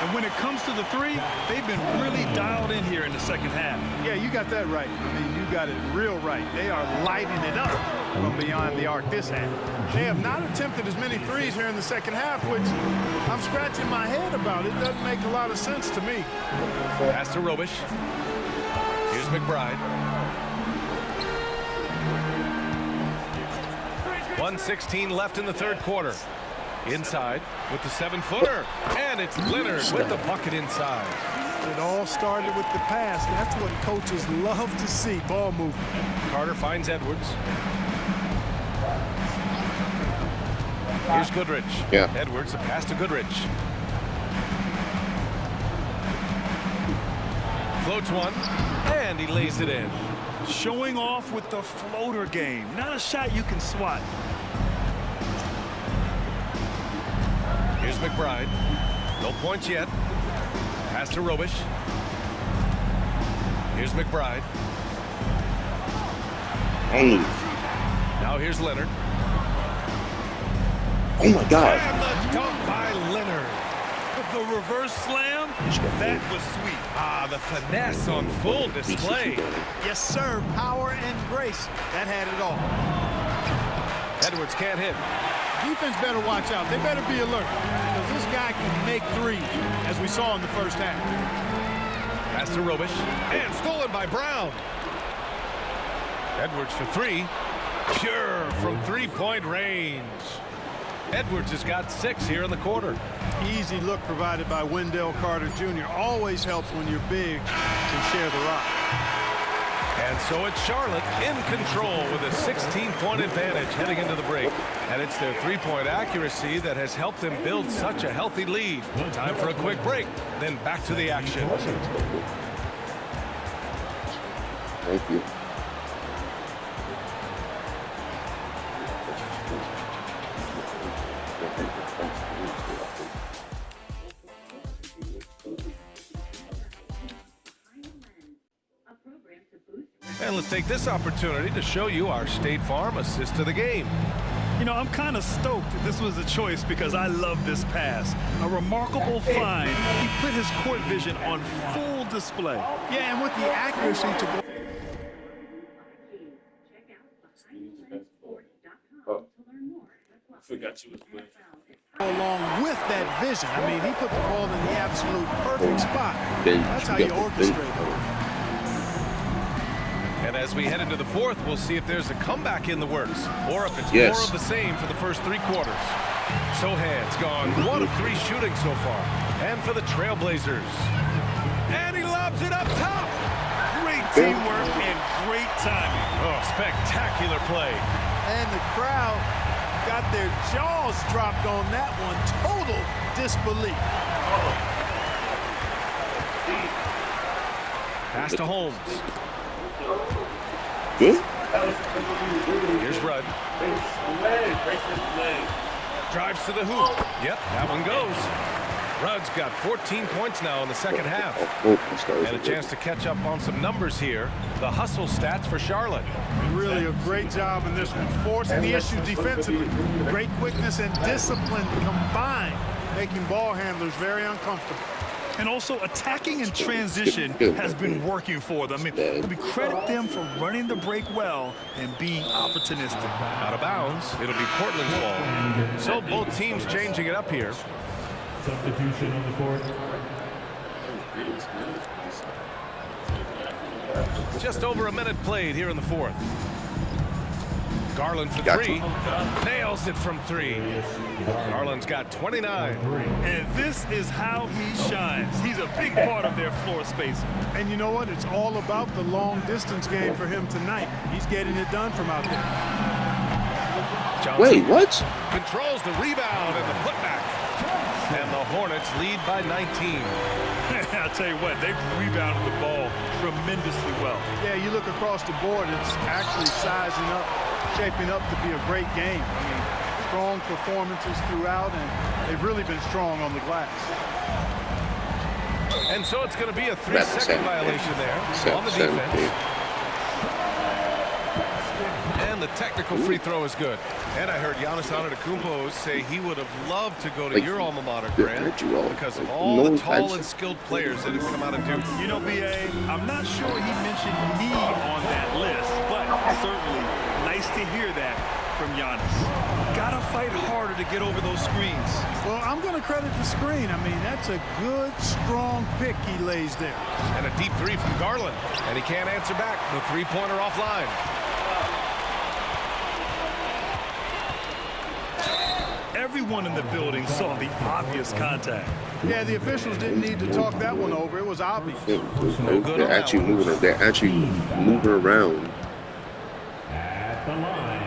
And when it comes to the three, they've been really dialed in here in the second half. Yeah, you got that right. I mean, you got it real right. They are lighting it up from beyond the arc this half. They have not attempted as many threes here in the second half, which I'm scratching my head about. It doesn't make a lot of sense to me. Pass to Robish. Here's McBride. 1:16 left in the third quarter. Inside with the 7-footer, and it's Leonard with the bucket inside. It all started with the pass. That's what coaches love to see, ball movement. Carter finds Edwards. Here's Goodrich. Yeah. Edwards, a pass to Goodrich. Floats one, and he lays it in. Showing off with the floater game. Not a shot you can swat. Here's McBride. No points yet. Pass to Robish. Here's McBride. Now here's Leonard. Oh my God. And the dunk by Leonard. The reverse slam, that was sweet. Ah, the finesse on full display. Yes, sir. Power and grace. That had it all. Edwards can't hit. Defense better watch out. They better be alert because this guy can make threes, as we saw in the first half. Pass to Robish, and stolen by Brown. Edwards for three. Pure from three-point range. Edwards has got 6 here in the quarter. Easy look provided by Wendell Carter Jr. Always helps when you're big and share the rock. And so it's Charlotte in control with a 16-point advantage heading into the break. And it's their three-point accuracy that has helped them build such a healthy lead. Time for a quick break, then back to the action. Thank you. And let's take this opportunity to show you our State Farm assist to the game. You know, I'm kind of stoked this was a choice because I love this pass. A remarkable find. He put his court vision on full display. Yeah, and with the accuracy to go. Along with that vision. I mean, he put the ball in the absolute perfect spot. That's how you orchestrate it. And as we head into the fourth, we'll see if there's a comeback in the works or if it's more of the same for the first 3 quarters. Sohan's gone 1 of 3 shooting so far. And for the Trailblazers. And he lobs it up top. Great teamwork and great timing. Oh, spectacular play. And the crowd got their jaws dropped on that one. Total disbelief. Pass to Holmes. Good. Here's Rudd. Drives to the hoop. Yep, that one goes. Rudd's got 14 points now in the second half. And a chance to catch up on some numbers here. The hustle stats for Charlotte. Really a great job in this one. Forcing the issue defensively. Great quickness and discipline combined, making ball handlers very uncomfortable. And also attacking in transition has been working for them. I mean, we credit them for running the break well and being opportunistic. Out of bounds, it'll be Portland's ball. So both teams changing it up here. Substitution on the court. Just over a minute played here in the fourth. Garland for 3. Nails it from 3. Garland's got 29. And this is how he shines. He's a big part of their floor space. And you know what? It's all about the long distance game for him tonight. He's getting it done from out there. Johnson Wait, what? controls the rebound and the putback. And the Hornets lead by 19. I'll tell you what, they've rebounded the ball tremendously well. Yeah, you look across the board, it's actually sizing up, shaping up to be a great game. I mean, strong performances throughout, and they've really been strong on the glass. And so it's going to be a 3-second violation there on the defense. And the technical free throw is good. And I heard Giannis Antetokounmpo say he would have loved to go to your alma mater, Grant, because of all the tall and skilled players that have come out of Duke. You know, B.A., I'm not sure he mentioned me on that list, but certainly nice to hear that from Giannis. Gotta fight harder to get over those screens. Well, I'm going to credit the screen. I mean, that's a good, strong pick he lays there. And a deep three from Garland, and he can't answer back. The three-pointer offline. Everyone in the building saw the obvious contact. Yeah, the officials didn't need to talk that one over. It was obvious. They're actually moving. They're actually moving around. At the line.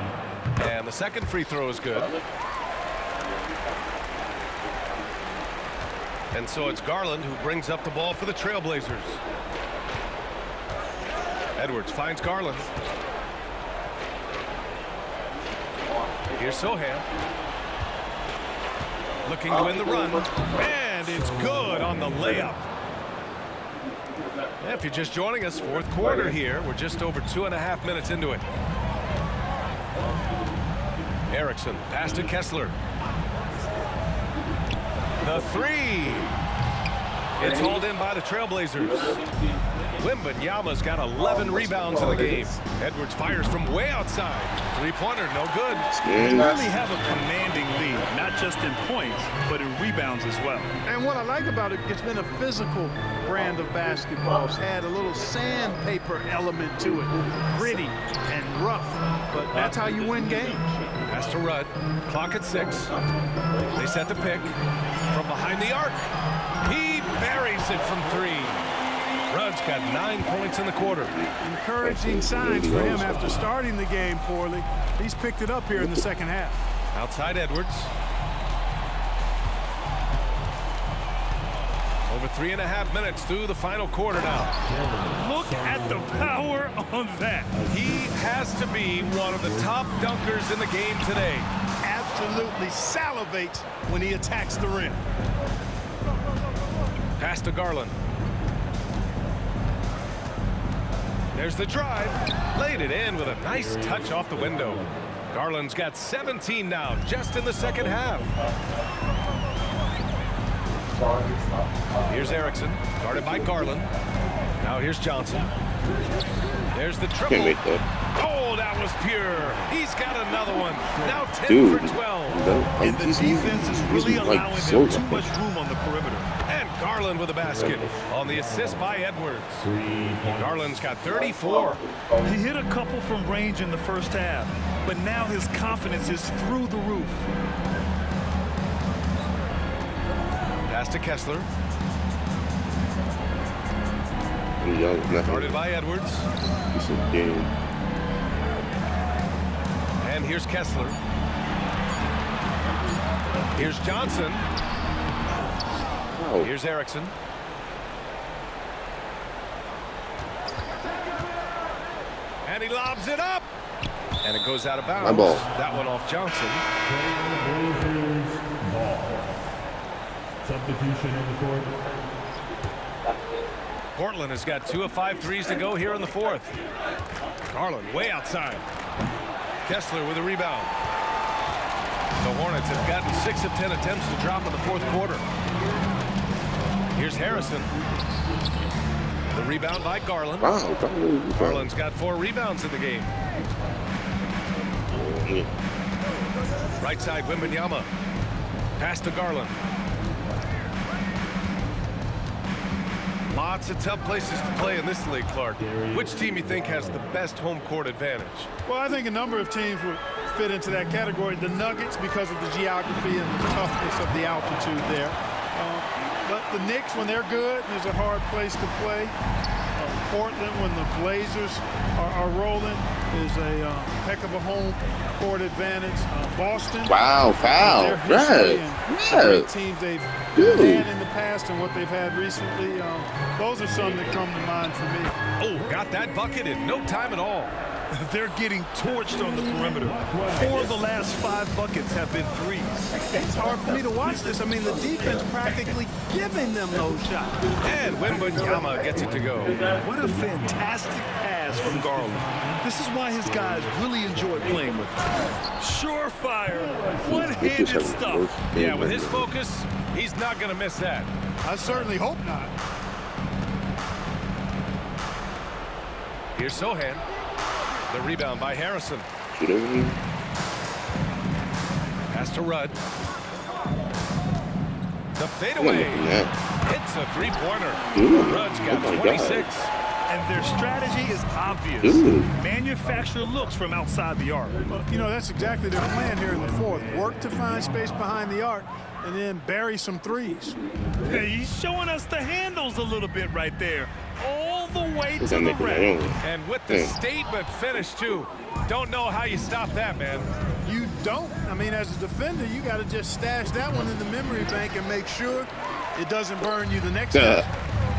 And the second free throw is good. And so it's Garland who brings up the ball for the Trailblazers. Edwards finds Garland. Here's Sohan. Looking to win the run. And it's good on the layup. If you're just joining us, fourth quarter here. We're just over 2.5 minutes into it. Erickson, pass to Kessler. The three. It's hauled in by the Trailblazers. Wembanyama's got 11 rebounds in the game. Edwards fires from way outside. Three-pointer, no good. They really have a commanding lead, not just in points, but in rebounds as well. And what I like about it, it's been a physical brand of basketball. It's had a little sandpaper element to it. Gritty and rough, but that's how you win games. Pass to Rudd. Clock at 6. They set the pick from behind the arc. He buries it from 3. Rudd's got 9 points in the quarter. Encouraging signs for him after starting the game poorly. He's picked it up here in the second half. Outside Edwards. Over 3.5 minutes through the final quarter now. Look at the power on that. He has to be one of the top dunkers in the game today. Absolutely salivates when he attacks the rim. Pass to Garland. There's the drive. Laid it in with a nice touch off the window. Garland's got 17 now, just in the second half. Here's Erickson, guarded by Garland. Now here's Johnson. There's the triple. Oh, that was pure. He's got another one. Now 10 for 12. And the defense is really allowing them too much room on the perimeter. And Garland with a basket on the assist by Edwards. Garland's got 34. He hit a couple from range in the first half, but now his confidence is through the roof. Pass to Kessler. Guarded by Edwards. And here's Kessler. Here's Johnson. Here's Erickson. And he lobs it up. And it goes out of bounds. That one off Johnson. Substitution on the court. Portland has got 2 of 5 threes to go here in the fourth. Garland way outside. Kessler with a rebound. The Hornets have gotten 6 of 10 attempts to drop in the fourth quarter. Here's Harrison. The rebound by Garland. Garland's got 4 rebounds in the game. Right side, Wembanyama. Pass to Garland. Lots of tough places to play in this league, Clark. Which team you think has the best home court advantage? Well, I think a number of teams would fit into that category. The Nuggets, because of the geography and the toughness of the altitude there. But the Knicks, when they're good, is a hard place to play. Portland, when the Blazers are rolling, is a heck of a home court advantage. Boston. Wow, foul. Great teams they've had in the past and what they've had recently. Those are some that come to mind for me. Oh, got that bucket in no time at all. They're getting torched on the perimeter. 4 of the last 5 buckets have been threes. It's hard for me to watch this. I mean, the defense practically giving them those shots. And Wembanyama gets it to go. What a fantastic pass from Garland. This is why his guys really enjoy playing with him. Surefire, one-handed stuff. Yeah, with his focus, he's not going to miss that. I certainly hope not. Here's Sohan. The rebound by Harrison. Pass to Rudd. The fadeaway. Hits a three-pointer. Rudd's got 26. And their strategy is obvious. Manufacture looks from outside the arc. Well, you know, that's exactly their plan here in the fourth. Work to find space behind the arc and then bury some threes. Hey, he's showing us the handles a little bit right there. All the way to the rim. And with the statement finish, too. Don't know how you stop that, man. You don't. I mean, as a defender, you got to just stash that one in the memory bank and make sure it doesn't burn you the next time.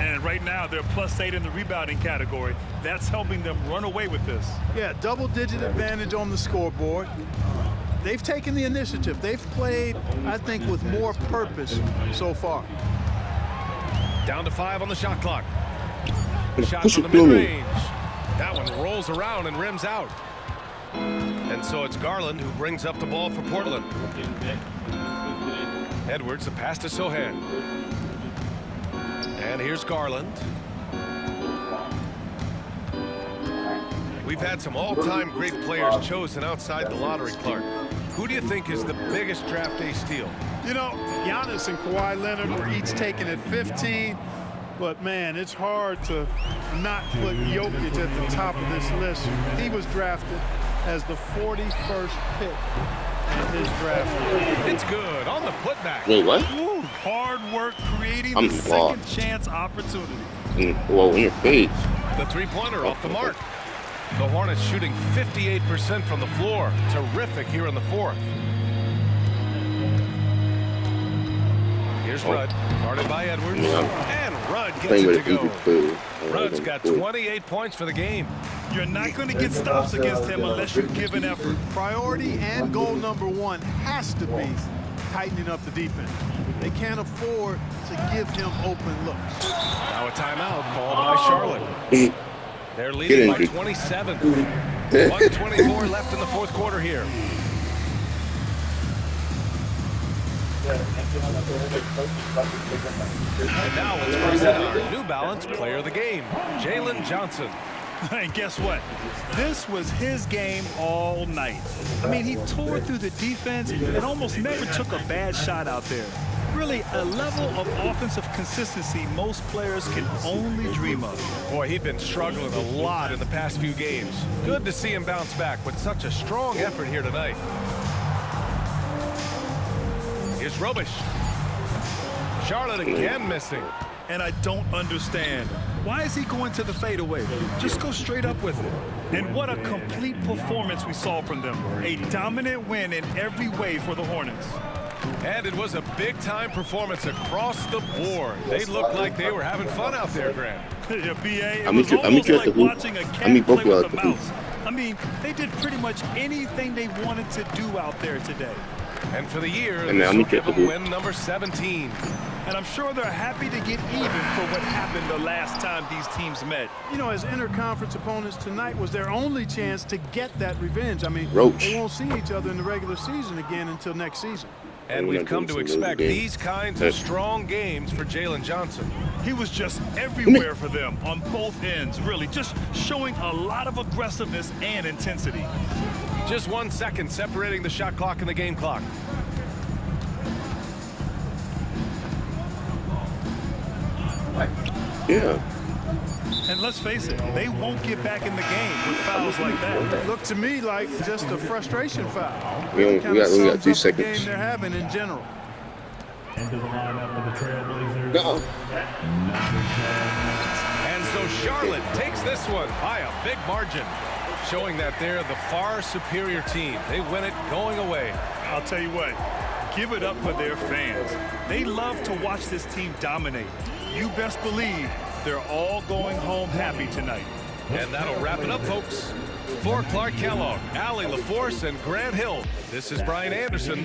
And right now, they're +8 in the rebounding category. That's helping them run away with this. Yeah, double-digit advantage on the scoreboard. They've taken the initiative. They've played, I think, with more purpose so far. Down to 5 on the shot clock. Shot from the mid-range. That one rolls around and rims out. And so it's Garland who brings up the ball for Portland. Edwards, the pass to Sohan. And here's Garland. We've had some all-time great players chosen outside the lottery, Clark. Who do you think is the biggest draft day steal? You know, Giannis and Kawhi Leonard were each taken at 15. But, man, it's hard to not put Jokic at the top of this list. He was drafted as the 41st pick in his draft. It's good on the putback. Wait, what? Ooh, hard work creating the second chance opportunity. Whoa, in your face. The three-pointer off the mark. The Hornets shooting 58% from the floor. Terrific here in the fourth. Here's Rudd, guarded by Edwards, and Rudd gets it to go. Rudd's got 28 points for the game. You're not going to get stops against him unless you give an effort. Priority and goal number one has to be tightening up the defense. They can't afford to give him open looks. Now a timeout called by Charlotte. They're leading by 27. 1:24 left in the fourth quarter here. And now let's present our New Balance Player of the Game, Jalen Johnson. And guess what? This was his game all night. I mean, he tore through the defense and almost never took a bad shot out there. Really a level of offensive consistency most players can only dream of. Boy, he'd been struggling a lot in the past few games. Good to see him bounce back with such a strong effort here tonight. Here's Robish. Charlotte again missing. And I don't understand. Why is he going to the fadeaway? Just go straight up with it. And what a complete performance we saw from them. A dominant win in every way for the Hornets. And it was a big-time performance across the board. They looked like they were having fun out there, Grant. Yeah, B.A., it was almost like watching a cat play with a mouse. I mean, they did pretty much anything they wanted to do out there today. And for the year, this will give them win number 17. And I'm sure they're happy to get even for what happened the last time these teams met. You know, as interconference opponents, tonight was their only chance to get that revenge. I mean, they won't see each other in the regular season again until next season. And we've come to expect these kinds of strong games for Jalen Johnson. He was just everywhere for them on both ends, really, just showing a lot of aggressiveness and intensity. Just 1 second separating the shot clock and the game clock. Yeah. And let's face it, they won't get back in the game with fouls like that. Looked to me like just a frustration foul. We got 2 seconds. The game they're having in general. Into the lineup for the Trailblazers. And so Charlotte takes this one by a big margin, showing that they're the far superior team. They win it going away. I'll tell you what, give it up for their fans. They love to watch this team dominate. You best believe they're all going home happy tonight. And that'll wrap it up, folks. For Clark Kellogg, Allie LaForce, and Grant Hill, this is Brian Anderson.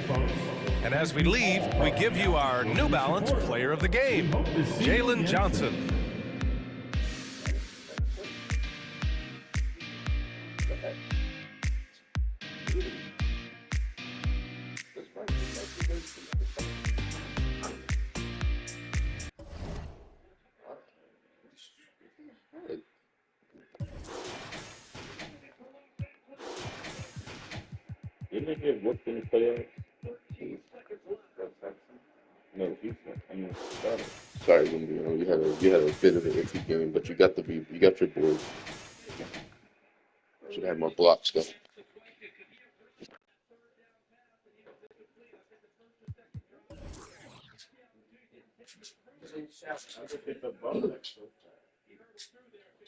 And as we leave, we give you our New Balance Player of the Game, Jalen Johnson. Didn't they get whooped in the playoffs? No, sorry, you had a bit of an iffy game, but you got your board. Should have more blocks though.